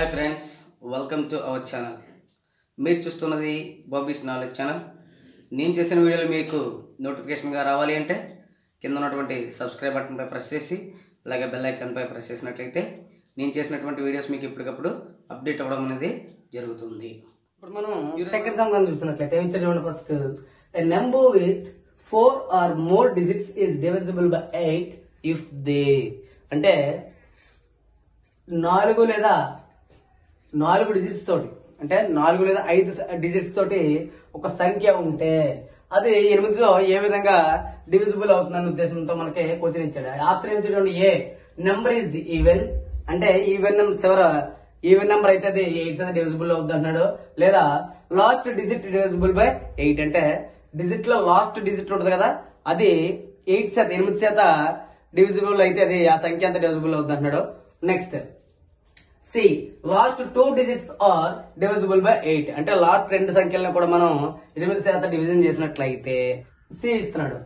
Hi friends, welcome to our channel. మీరు చూస్తున్నది Bobby's knowledge channel. నేను చేసిన వీడియోలు మీకు నోటిఫికేషన్గా రావాలి అంటే కింద ఉన్నటువంటి సబ్స్క్రైబ్ బటన్పై ప్రెస్ చేసి అలాగే బెల్ ఐకాన్పై ప్రెస్ చేసినట్లయితే నేను చేసినటువంటి వీడియోస్ మీకు ఎప్పటికప్పుడు అప్డేట్ అవ్వడం అనేది జరుగుతుంది. ఇప్పుడు మనం సెకండ్ సమ్ గా చూస్తున్నట్లయితే ఏం చూడండి. First a number with 4 or more digits is divisible by 8 if they అంటే 4 లేదా 4 డిజిట్స్ తోటి అంటే 4 లేదా 5 డిజిట్స్ తోటి ఒక సంఖ్య ఉంటే అది 8తో ఏ విధంగా డివిజిబుల్ అవుతుందన్న ఉద్దేశంతో మనకి క్వశ్చన్ ఇచ్చాడు. ఆప్షన్ ఏమి చూడండి, ఏ నెంబర్ ఈజ్ ఈవెన్ అంటే ఈవెన్ నెంబర్ అయితే అది 8 డివిజిబుల్ అవుతుంది అంటున్నాడు. లేదా లాస్ట్ డిజిట్ డివిజిబుల్ బై 8 అంటే డిజిట్ లో లాస్ట్ డిజిట్ ఉంటుంది కదా, అది 8 డివిజిబుల్ అయితే అది ఆ సంఖ్య అంతా డివిజిబుల్ అవుతుంది అంటున్నాడు. Next C last 2 digits are divisible by 8 అంటే లాస్ట్ 2 సంఖ్యలను కూడా మనం 8% డివిజన్ చేసినట్లయితే సి ఇస్తున్నాడు.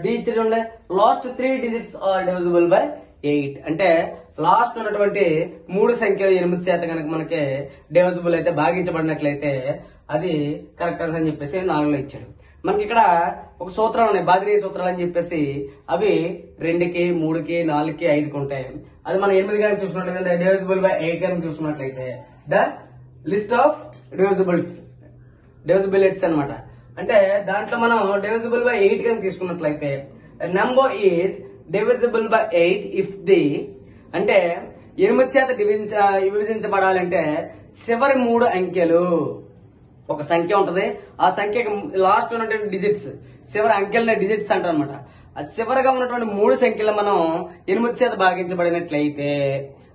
డి ఇచ్చిండే last 3 digits are divisible by 8 అంటే లాస్ట్ ఉన్నటువంటి 3 సంఖ్యలు 8% కనుక మనకి డివిజిబుల్ అయితే భాగించబడినట్లయితే అది కరెక్ట్ ఆన్సర్ అని చెప్పేసి 4లో ఇచ్చాడు. మనకి ఇక్కడ ఒక సూత్రాలు ఉన్నాయి, బాజినీయ సూత్రాలు అని చెప్పేసి అవి 2కి 3కి 4కి 5కి ఉంటాయి. అది మనం 8 కనుక చూసుకున్నట్లయితే డివిజిబుల్ బై 8 కనుక చూసుకున్నట్లయితే ద లిస్ట్ ఆఫ్ డివిజిబిలిటీస్ అన్నమాట. అంటే దాంట్లో మనం డివిజిబుల్ బై 8 కనుక తీసుకున్నట్లయితే number is divisible by 8 if the అంటే 8% విభజించబడాలంటే చివరి 3 అంకెలు ఒక సంఖ్య ఉంటది, ఆ సంఖ్యకి లాస్ట్ ఉన్నటువంటి డిజిట్స్ చివరి అంకెలనే డిజిట్స్ అంటారు అనమాట. ఆ చివరిగా ఉన్నటువంటి 3 సంఖ్యలు మనం 8% భాగించబడినట్లయితే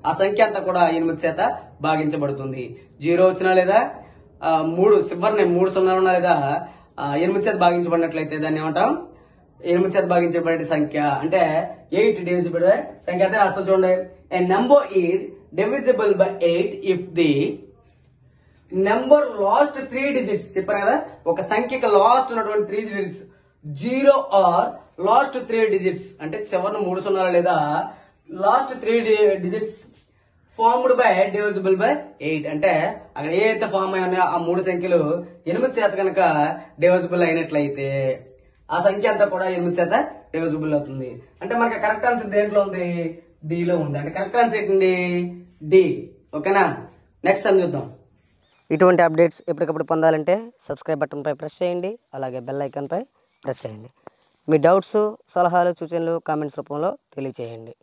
ఆ సంఖ్య అంతా కూడా 8% భాగించబడుతుంది. 0 వచ్చినా లేదా 3 చివరిని 3 సున్నాలు ఉన్నా లేదా 8% భాగించబడినట్లయితే దాన్ని ఏమంటాం, 8% భాగించబడే సంఖ్య అంటే 8 డివిజిబుల్ బై సంఖ్య అయితే రాస్తా చూడండి. A number is divisible by 8 if the number last 3 digits చెప్పారు కదా, ఒక సంఖ్యకి లాస్ట్ ఉన్నటువంటి 3 డిజిట్స్ 0 ఆర్ లాస్ట్ 3 డిజిట్స్ అంటే చివరిన 3 సున్నాలు లేదా last 3 digits formed by divisible by 8 అంటే అక్కడ ఏ అయితే ఫార్మ్ అయి ఉన్నాయో ఆ 3 సంఖ్యలు 8% కనుక డివిజిబుల్ అయినట్లయితే ఆ సంఖ్య అంతా కూడా 8% డివిజిబుల్ అవుతుంది. అంటే మనకి కరెక్ట్ ఆన్సర్ దేంట్లో ఉంది, డి లో ఉంది. అంటే కరెక్ట్ ఆన్సర్ ఏంటండి, డి. ఓకేనా, నెక్స్ట్ సమ్ చూద్దాం. ఇటువంటి అప్డేట్స్ ఎప్పటికప్పుడు పొందాలంటే సబ్స్క్రైబ్ బటన్పై ప్రెస్ చేయండి, అలాగే బెల్ ఐకాన్పై ప్రెస్ చేయండి. మీ డౌట్స్, సలహాలు, సూచనలు కామెంట్స్ రూపంలో తెలియచేయండి.